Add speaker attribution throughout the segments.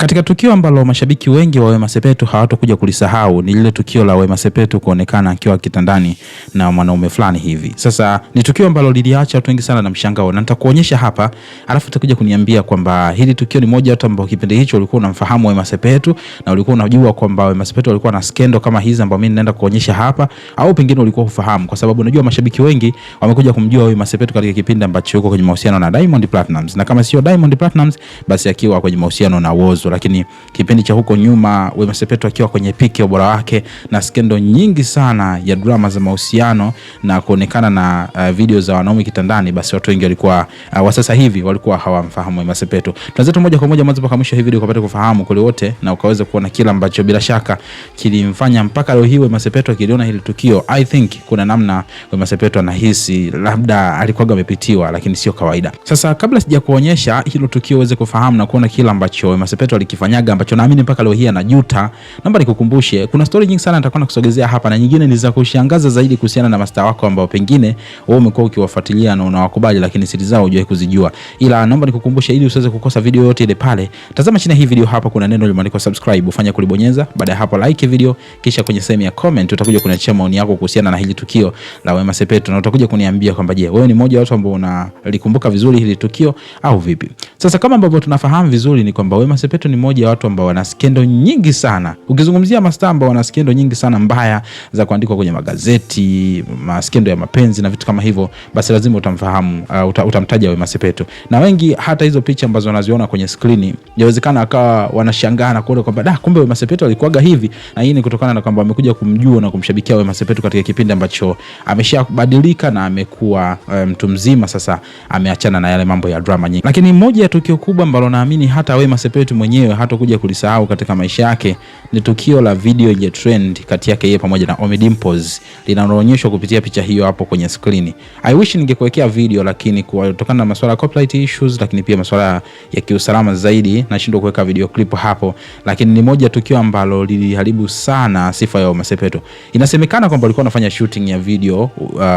Speaker 1: Katika tukio ambalo mashabiki wengi wa Wema Sepetu hawatakuja kulisahau ni lile tukio la Wema Sepetu kuonekana akiwa kitandani na mwanaume fulani hivi. Sasa ni tukio ambalo liliacha watu wengi sana na mshangao, na nitakuonyesha hapa alafu utakuja kuniambia kwamba hili tukio ni moja watu ambao kipindi hicho ulikuwa unamfahamu Wema Sepetu na ulikuwa unajua kwamba Wema Sepetu alikuwa na skendo kama hizi ambazo mimi naenda kuonyesha hapa, au pengine ulikuwa ufahamu, kwa sababu unajua mashabiki wengi wamekuja kumjua Wema Sepetu katika kipindi ambacho yuko kwenye mahusiano na Diamond Platnumz, na kama sio Diamond Platnumz basi akiwa kwenye mahusiano na Whozu. Lakini kipindi cha huko nyuma Wema Sepetu akiwa kwenye piki ya ubora wake na skendo nyingi sana ya drama za mahusiano na kuonekana na video za wanaume kitandani, basi watu wengi walikuwa wa sasa hivi walikuwa hawamfahamu Wema Sepetu. Tuanze moja kwa moja mwanzo mpaka mwisho hii video ukapata kufahamu kule wote na ukaweza kuona kila ambacho bila shaka kilimfanya mpaka leo hii Wema Sepetu akiliona hili tukio. I think kuna namna Wema Sepetu anahisi labda alikuwa amepitiwa, lakini sio kawaida. Sasa kabla sija kuonyesha hilo tukio uweze kufahamu na kuona kila ambacho Wema Sepetu alikifanyaga ambacho naamini mpaka leo hii anajuta, naomba nikukumbushe kuna story nyingi sana nitakuwa nakusogezea hapa, na nyingine ni za kushangaza zaidi kuhusiana na mastaa wako ambao pengine wewe umekuwa ukiwafuatilia na unawakubali lakini siri zao hujui kuzijua. Ila naomba nikukumbushe ili usiweze kukosa video yote ile pale, tazama chini hii video hapa kuna neno limeandikwa subscribe, ufanye kulibonyeza. Baada ya hapo like video, kisha kwenye sehemu ya comment utakuja kuniachia maoni yako kuhusiana na hili tukio la Wema Sepetu, na utakuja kuniambia kwamba je, wewe ni mmoja wa watu ambao unalikumbuka vizuri hili tukio au vipi? Sasa kama ambavyo tunafahamu vizuri ni kwamba Wema Sepetu ni mmoja wa watu ambao wana skendo nyingi sana. Ukizungumzia mastaa ambao wana skendo nyingi sana mbaya za kuandikwa kwenye magazeti, maskendo ya mapenzi na vitu kama hivyo, basi lazima utamfahamu, utamtaja Wema Sepetu. Na wengi hata hizo picha ambazo wanaziona kwenye screen inawezekana akawa wanashangaa na kuona kwamba kumbe Wema Sepetu alikuwaga hivi, na hii ni kutokana na kwamba wamekuja kumjua na kumshabikia Wema Sepetu katika kipindi ambacho ameshabadilika na amekuwa mtu mzima sasa, ameachana na yale mambo ya drama nyingi. Lakini moja ya tukio kubwa ambalo naamini hata Wema Sepetu mwenyewe hatakuja kulisahau katika maisha yake ni tukio la video yenye trend kati yake yeye pamoja na Ommy Dimpoz, linaloonyeshwa kupitia picha hiyo hapo kwenye screen. I wish ningekuwekea video, lakini kutokana na masuala ya copyright issues lakini pia masuala ya kiusalama zaidi nashindwa kuweka video clip hapo, lakini ni moja tukio ambalo liliharibu sana sifa ya Wema Sepetu. Inasemekana kwamba alikuwa anafanya shooting ya video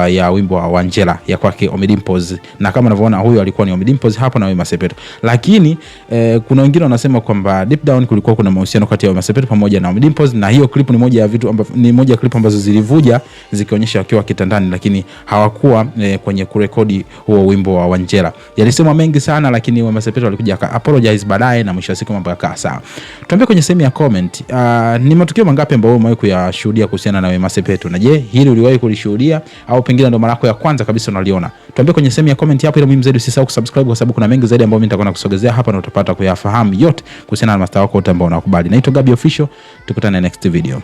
Speaker 1: ya wimbo wa Angela ya kwake Ommy Dimpoz, na kama unavyoona huyo alikuwa ni Ommy Dimpoz hapo na Wema Sepetu. Lakini kuna wengine wanasema kwamba deep down kulikuwa kuna mahusiano kati ya Wema Sepetu pamoja na Ommy Dimpoz, na hiyo clip ni moja ya vitu ni moja clip ambazo zilivuja zikionyesha wakiwa kitandani, lakini hawakuwa kwenye kurekodi huo wimbo wa Angela. Yalisema mengi sana, lakini Wema Sepetu alikuja apologize baadaye na mwisho wa siku mambo yakakaa sawa. Tuambie kwenye sehemu ya comment ni matukio mangapi ambayo umewahi kuyashuhudia kuhusiana na Wema Sepetu, na je hili uliwahi kulishuhudia au pengine ndo mara yako ya kwanza kabisa unaliona? Tuambie kwenye sehemu ya comment hapo. Ila muhimu zaidi usisahau kusubscribe kwa sababu kuna mengi zaidi ambayo mimi nitakuwa nakusogezea hapa na utapata kuyafahamu yote kuhusiana na mastaa wako wote ambao unakubali. Naitwa Gabby Official, tukutane next video.